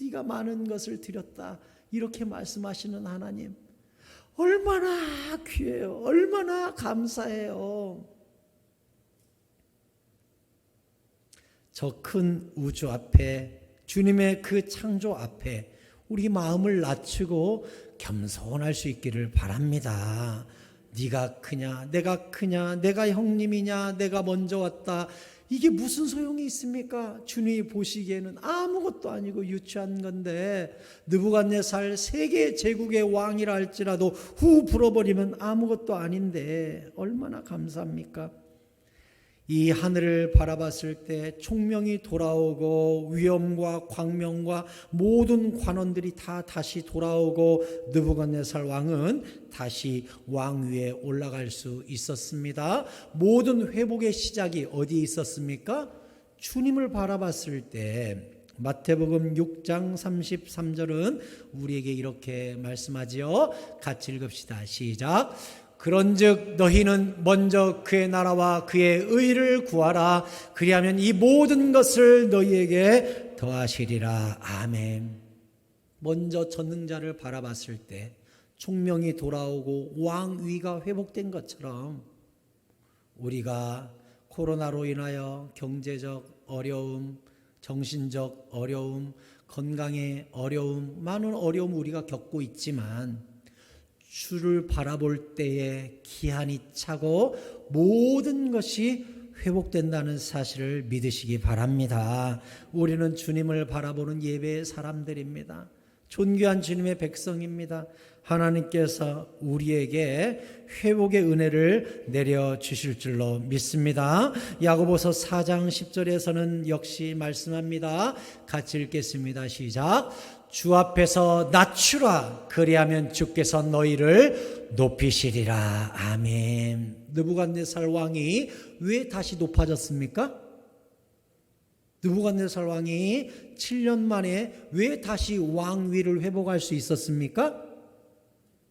네가 많은 것을 드렸다. 이렇게 말씀하시는 하나님 얼마나 귀해요. 얼마나 감사해요. 저 큰 우주 앞에 주님의 그 창조 앞에 우리 마음을 낮추고 겸손할 수 있기를 바랍니다. 네가 크냐, 내가 크냐, 내가 형님이냐, 내가 먼저 왔다. 이게 무슨 소용이 있습니까? 주님이 보시기에는 아무것도 아니고 유치한 건데, 느부갓네살 세계 제국의 왕이라 할지라도 후 불어버리면 아무것도 아닌데 얼마나 감사합니까? 이 하늘을 바라봤을 때 총명이 돌아오고 위엄과 광명과 모든 관원들이 다 다시 돌아오고 느부갓네살 왕은 다시 왕위에 올라갈 수 있었습니다. 모든 회복의 시작이 어디에 있었습니까? 주님을 바라봤을 때. 마태복음 6장 33절은 우리에게 이렇게 말씀하지요. 같이 읽읍시다. 시작. 그런즉 너희는 먼저 그의 나라와 그의 의를 구하라. 그리하면 이 모든 것을 너희에게 더하시리라. 아멘. 먼저 전능자를 바라봤을 때 총명이 돌아오고 왕위가 회복된 것처럼 우리가 코로나로 인하여 경제적 어려움, 정신적 어려움, 건강의 어려움, 많은 어려움 우리가 겪고 있지만 주를 바라볼 때에 기한이 차고 모든 것이 회복된다는 사실을 믿으시기 바랍니다. 우리는 주님을 바라보는 예배의 사람들입니다. 존귀한 주님의 백성입니다. 하나님께서 우리에게 회복의 은혜를 내려주실 줄로 믿습니다. 야고보서 4장 10절에서는 역시 말씀합니다. 같이 읽겠습니다. 시작. 주 앞에서 낮추라. 그리하면 주께서 너희를 높이시리라. 아멘. 느부갓네살 왕이 왜 다시 높아졌습니까? 느부갓네살 왕이 7년 만에 왜 다시 왕위를 회복할 수 있었습니까?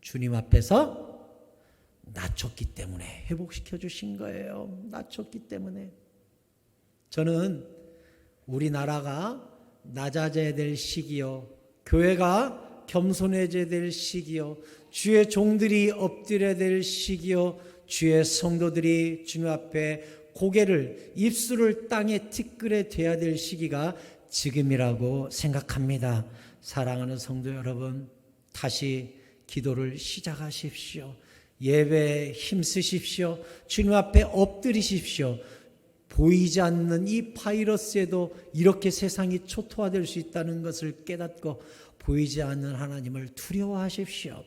주님 앞에서 낮췄기 때문에 회복시켜 주신 거예요. 낮췄기 때문에. 저는 우리나라가 낮아져야 될 시기요, 교회가 겸손해져야 될 시기요, 주의 종들이 엎드려야 될 시기요, 주의 성도들이 주님 앞에 고개를, 입술을 땅에 티끌에 대야 될 시기가 지금이라고 생각합니다. 사랑하는 성도 여러분, 다시 기도를 시작하십시오. 예배에 힘쓰십시오. 주님 앞에 엎드리십시오. 보이지 않는 이 바이러스에도 이렇게 세상이 초토화될 수 있다는 것을 깨닫고 보이지 않는 하나님을 두려워하십시오.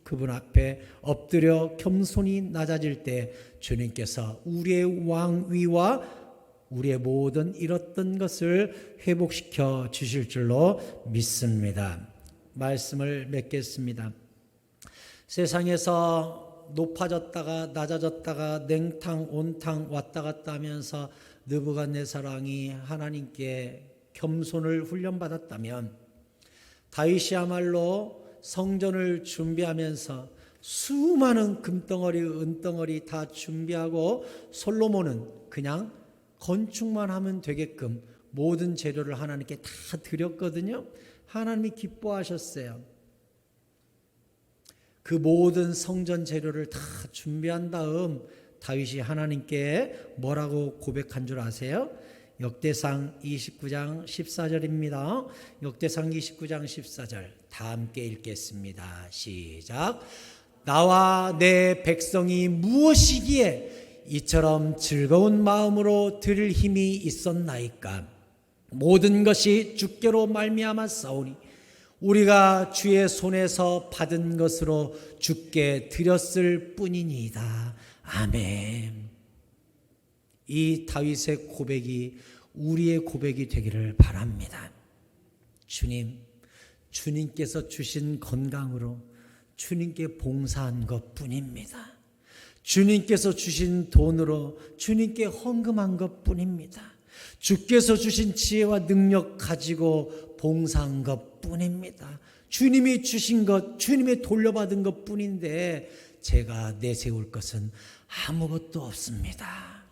그분 앞에 엎드려 겸손히 낮아질 때 주님께서 우리의 왕위와 우리의 모든 잃었던 것을 회복시켜 주실 줄로 믿습니다. 말씀을 맺겠습니다. 세상에서 높아졌다가 낮아졌다가 냉탕 온탕 왔다 갔다 하면서 느부갓네살 왕이 하나님께 겸손을 훈련받았다면, 다윗이야말로 성전을 준비하면서 수많은 금덩어리 은덩어리 다 준비하고, 솔로몬은 그냥 건축만 하면 되게끔 모든 재료를 하나님께 다 드렸거든요. 하나님이 기뻐하셨어요. 그 모든 성전 재료를 다 준비한 다음 다윗이 하나님께 뭐라고 고백한 줄 아세요? 역대상 29장 14절입니다. 역대상 29장 14절 다 함께 읽겠습니다. 시작. 나와 내 백성이 무엇이기에 이처럼 즐거운 마음으로 드릴 힘이 있었나이까? 모든 것이 주께로 말미암아 싸우니 우리가 주의 손에서 받은 것으로 주께 드렸을 뿐이니이다. 아멘. 이 다윗의 고백이 우리의 고백이 되기를 바랍니다. 주님, 주님께서 주신 건강으로 주님께 봉사한 것뿐입니다. 주님께서 주신 돈으로 주님께 헌금한 것뿐입니다. 주께서 주신 지혜와 능력 가지고 봉사한 것뿐입니다. 주님이 주신 것, 주님이 돌려받은 것뿐인데 제가 내세울 것은 아무것도 없습니다.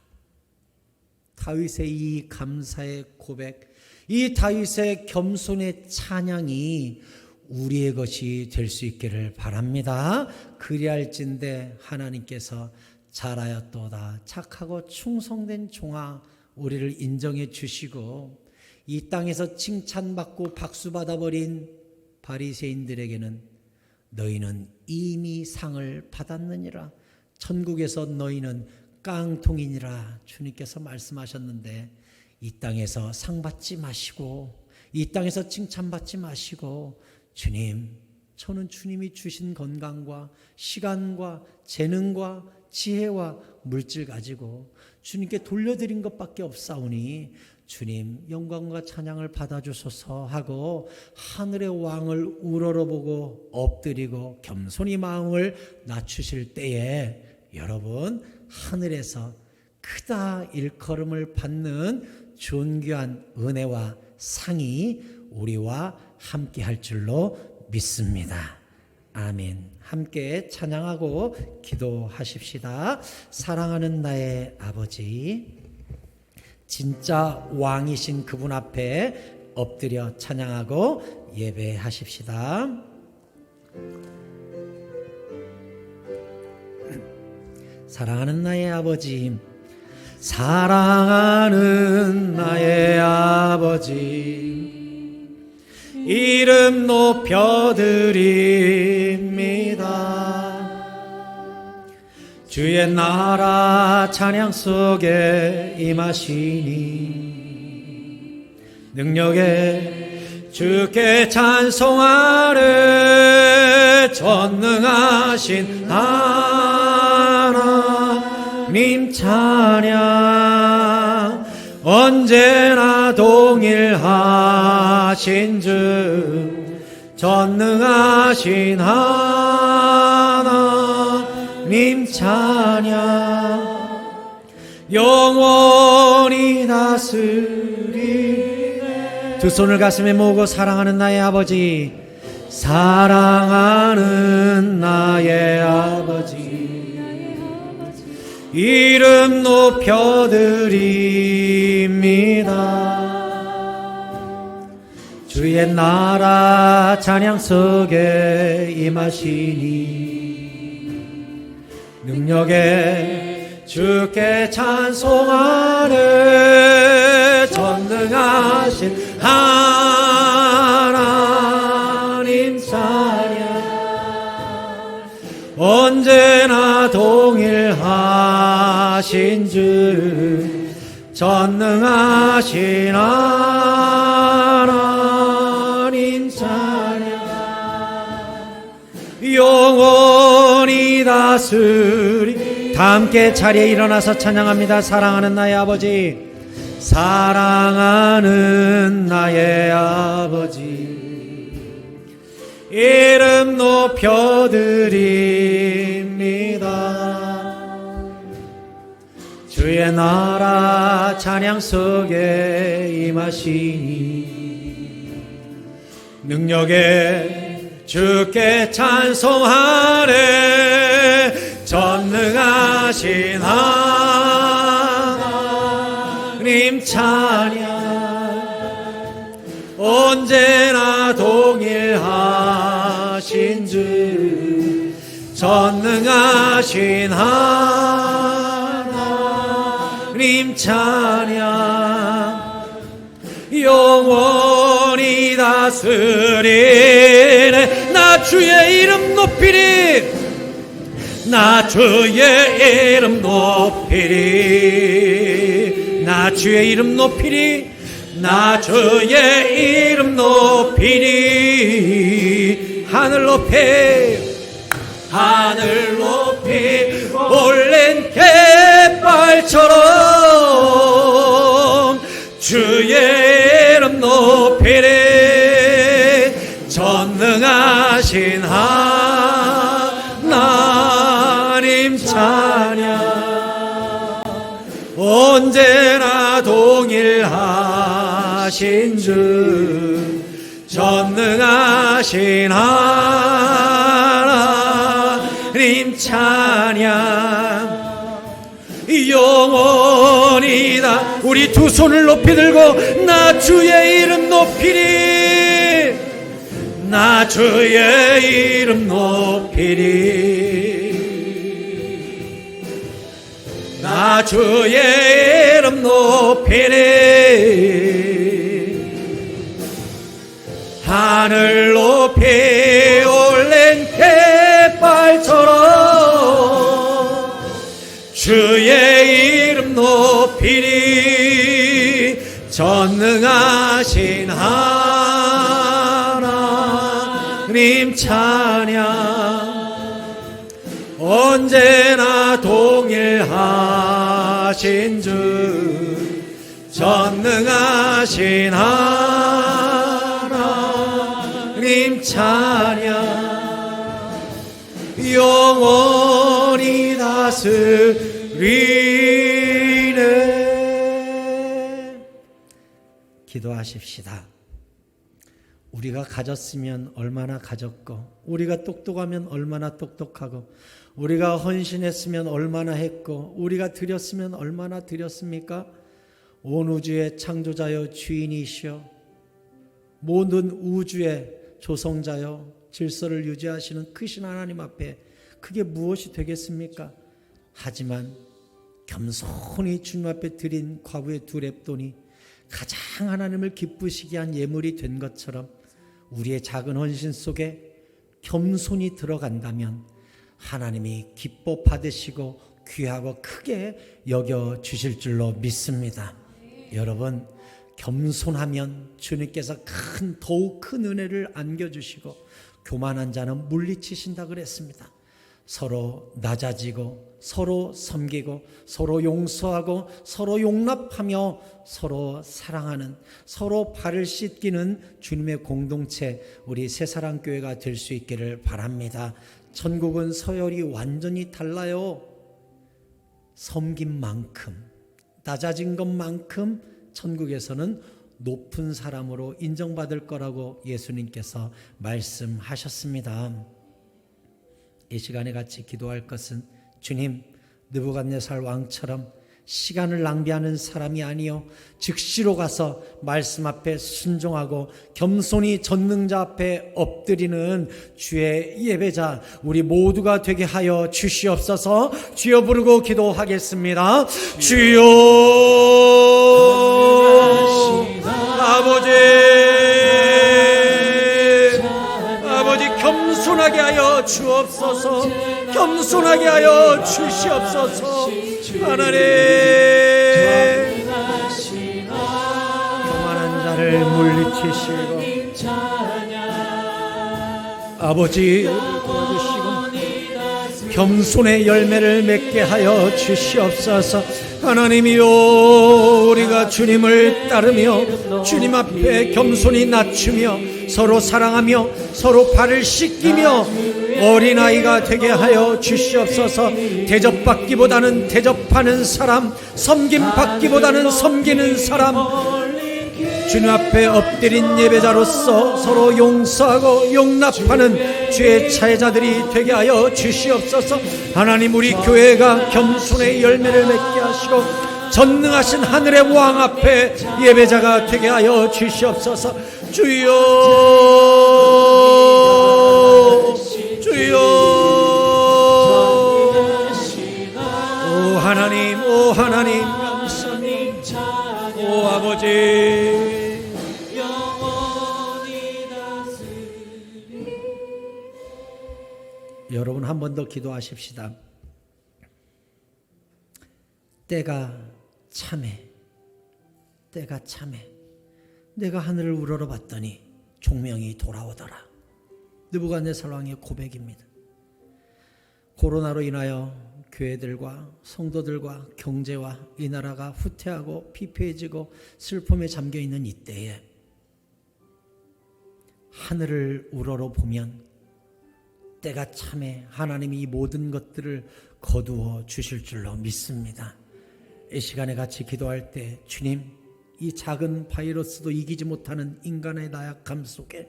다윗의 이 감사의 고백, 이 다윗의 겸손의 찬양이 우리의 것이 될 수 있기를 바랍니다. 그리할진대 하나님께서 잘하였도다 착하고 충성된 종아, 우리를 인정해 주시고 이 땅에서 칭찬받고 박수받아버린 바리새인들에게는 너희는 이미 상을 받았느니라, 천국에서 너희는 깡통이니라 주님께서 말씀하셨는데, 이 땅에서 상 받지 마시고 이 땅에서 칭찬받지 마시고, 주님, 저는 주님이 주신 건강과 시간과 재능과 지혜와 물질 가지고 주님께 돌려드린 것밖에 없사오니 주님 영광과 찬양을 받아주소서 하고 하늘의 왕을 우러러보고 엎드리고 겸손히 마음을 낮추실 때에 여러분, 하늘에서 크다 일컬음을 받는 존귀한 은혜와 상이 우리와 함께 할 줄로 믿습니다. 아멘. 함께 찬양하고 기도하십시다. 사랑하는 나의 아버지, 진짜 왕이신 그분 앞에 엎드려 찬양하고 예배하십시다. 사랑하는 나의 아버지, 사랑하는 나의 아버지, 이름 높여드립니다. 주의 나라 찬양 속에 임하시니 능력에 주께 찬송하네. 전능하신 하나님 찬양, 언제나 동일하신 주, 전능하신 하나님 찬양, 영원히 다스리네. 두 손을 가슴에 모으고 사랑하는 나의 아버지, 사랑하는 나의 아버지, 이름 높여드립니다. 주의 나라 찬양 속에 임하시니 능력에 주께 찬송하네. 전능하신 하나님 찬양, 언제나 동일하신 주, 전능하신 하나님 찬양, 영원히 다스리. 다 함께 자리에 일어나서 찬양합니다. 사랑하는 나의 아버지, 사랑하는 나의 아버지, 이름 높여드립니다. 주의 나라 찬양 속에 임하시니 능력에 주께 찬송하네. 전능하신 하나님 찬양, 언제나 동일하신 주, 전능하신 하나님 찬양, 영원히 다스리네. 나 주의 이름 높이리, 나 주의 이름 높이리, 나 주의 이름 높이리, 나 주의 이름 높이리. 하늘 높이, 하늘 높이 올린 갯벌처럼 주의 이름 높이리. 전능하신 하나님 찬양, 언제나 동일하신 주, 전능하신 하나님 찬양, 영원히 다. 우리 두 손을 높이 들고 나 주의 이름 높이리, 나 주의 이름 높이리, 나 주의 이름 높이리. 하늘 높이 올린 갯벌처럼 주의 이름 높이리. 전능하신 하나님 찬양. 언제나 동일하신 주, 전능하신 하나님 찬양. 영원히 다스리네. 기도하십시다. 우리가 가졌으면 얼마나 가졌고, 우리가 똑똑하면 얼마나 똑똑하고, 우리가 헌신했으면 얼마나 했고, 우리가 드렸으면 얼마나 드렸습니까? 온 우주의 창조자여 주인이시여, 모든 우주의 조성자여, 질서를 유지하시는 크신 하나님 앞에 그게 무엇이 되겠습니까? 하지만 겸손히 주님 앞에 드린 과부의 2렙돈이 가장 하나님을 기쁘시게 한 예물이 된 것처럼 우리의 작은 헌신 속에 겸손히 들어간다면 하나님이 기뻐 받으시고 귀하고 크게 여겨주실 줄로 믿습니다. 여러분, 겸손하면 주님께서 더욱 큰 은혜를 안겨주시고 교만한 자는 물리치신다 그랬습니다. 서로 낮아지고 서로 섬기고 서로 용서하고 서로 용납하며 서로 사랑하는, 서로 발을 씻기는 주님의 공동체, 우리 새사랑교회가 될 수 있기를 바랍니다. 천국은 서열이 완전히 달라요. 섬긴 만큼, 낮아진 것만큼 천국에서는 높은 사람으로 인정받을 거라고 예수님께서 말씀하셨습니다. 이 시간에 같이 기도할 것은, 주님, 느부갓네살 왕처럼 시간을 낭비하는 사람이 아니요 즉시로 가서 말씀 앞에 순종하고 겸손히 전능자 앞에 엎드리는 주의 예배자 우리 모두가 되게 하여 주시옵소서. 주여 부르고 기도하겠습니다. 주여 아버지, 겸손하게 하여 주옵소서. 겸손하게 하여 주시옵소서. 하나님, 교만한 자를 물리치시고 아버지 도와주시고 겸손의 열매를 맺게 하여 주시옵소서. 하나님이여, 우리가 주님을 따르며 주님 앞에 겸손히 낮추며 서로 사랑하며 서로 발을 씻기며 어린아이가 되게 하여 주시옵소서. 대접받기보다는 대접하는 사람, 섬김받기보다는 섬기는 사람, 주님 앞에 엎드린 예배자로서 서로 용서하고 용납하는 주의 차례자들이 되게 하여 주시옵소서. 하나님, 우리 교회가 겸손의 열매를 맺게 하시고 전능하신 하늘의 왕 앞에 예배자가 되게 하여 주시옵소서. 주여, 주여, 오 하나님, 오 하나님, 오 아버지, 여러분 한 번 더 기도하십시다. 때가 참해, 때가 참해. 내가 하늘을 우러러봤더니 총명이 돌아오더라. 느부갓네살 왕의 고백입니다. 코로나로 인하여 교회들과 성도들과 경제와 이 나라가 후퇴하고 피폐해지고 슬픔에 잠겨있는 이때에 하늘을 우러러보면 때가 참해 하나님이 이 모든 것들을 거두어 주실 줄로 믿습니다. 이 시간에 같이 기도할 때, 주님, 이 작은 바이러스도 이기지 못하는 인간의 나약함 속에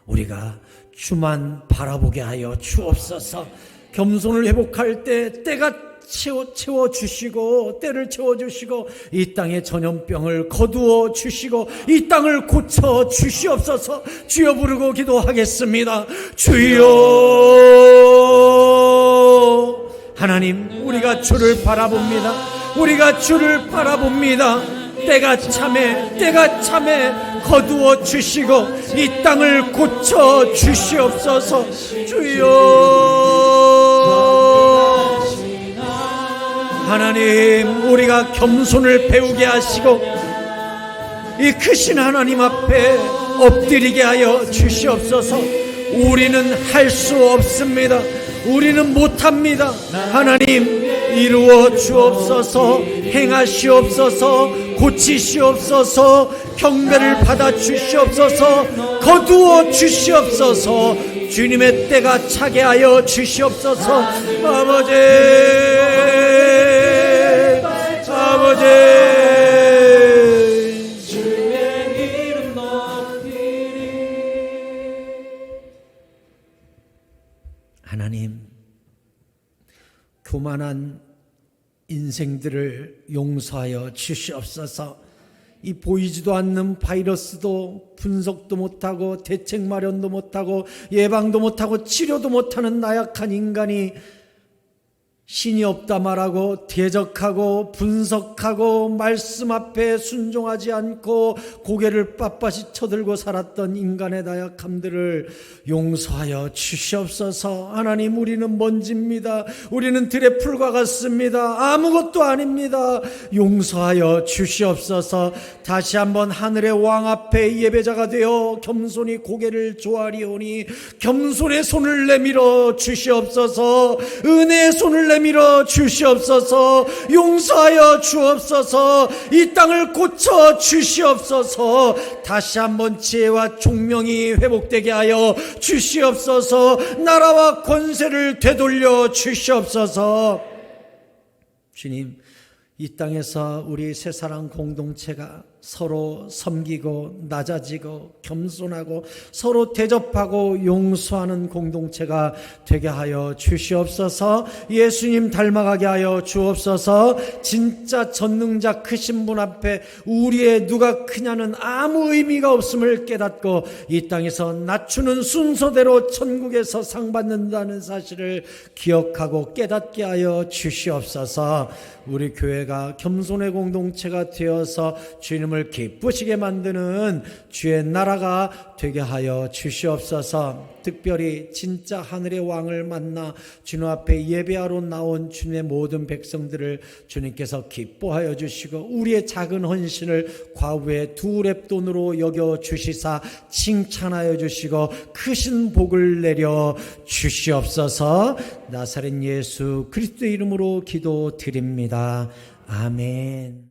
우리가 주만 바라보게 하여 주옵소서. 겸손을 회복할 때 때가 채워주시고 때를 채워주시고 이 땅의 전염병을 거두어 주시고 이 땅을 고쳐 주시옵소서. 주여 부르고 기도하겠습니다. 주여, 하나님, 우리가 주를 바라봅니다. 우리가 주를 바라봅니다. 때가 참해, 때가 참해 거두어 주시고 이 땅을 고쳐 주시옵소서. 주여, 하나님, 우리가 겸손을 배우게 하시고 이 크신 하나님 앞에 엎드리게 하여 주시옵소서. 우리는 할 수 없습니다. 우리는 못합니다. 하나님, 이루어 주옵소서. 행하시옵소서. 고치시옵소서. 경배를 받아 주시옵소서. 거두어 주시옵소서. 주님의 때가 차게 하여 주시옵소서. 아버지, 아버지, 주의 이름 높이리. 하나님, 교만한 인생들을 용서하여 주시옵소서. 이 보이지도 않는 바이러스도 분석도 못하고 대책 마련도 못하고 예방도 못하고 치료도 못하는 나약한 인간이 신이 없다 말하고 대적하고 분석하고 말씀 앞에 순종하지 않고 고개를 빳빳이 쳐들고 살았던 인간의 나약함들을 용서하여 주시옵소서. 하나님, 우리는 먼지입니다. 우리는 들의 풀과 같습니다. 아무것도 아닙니다. 용서하여 주시옵소서. 다시 한번 하늘의 왕 앞에 예배자가 되어 겸손히 고개를 조아리오니 겸손의 손을 내밀어 주시옵소서. 은혜의 손을 내밀어 주시옵소서. 용서하여 주옵소서. 이 땅을 고쳐 주시옵소서. 다시 한번 지혜와 총명이 회복되게 하여 주시옵소서. 나라와 권세를 되돌려 주시옵소서. 주님, 이 땅에서 우리 새사랑 공동체가 서로 섬기고 낮아지고 겸손하고 서로 대접하고 용서하는 공동체가 되게 하여 주시옵소서. 예수님 닮아가게 하여 주옵소서. 진짜 전능자 크신 분 앞에 우리의 누가 크냐는 아무 의미가 없음을 깨닫고 이 땅에서 낮추는 순서대로 천국에서 상 받는다는 사실을 기억하고 깨닫게 하여 주시옵소서. 우리 교회가 겸손의 공동체가 되어서 주님을 기쁘시게 만드는 주의 나라가 되게 하여 주시옵소서. 특별히 진짜 하늘의 왕을 만나 주님 앞에 예배하러 나온 주님의 모든 백성들을 주님께서 기뻐하여 주시고 우리의 작은 헌신을 과후에 두 렙돈으로 여겨 주시사 칭찬하여 주시고 크신 복을 내려 주시옵소서. 나사렛 예수 그리스도의 이름으로 기도드립니다. 아멘.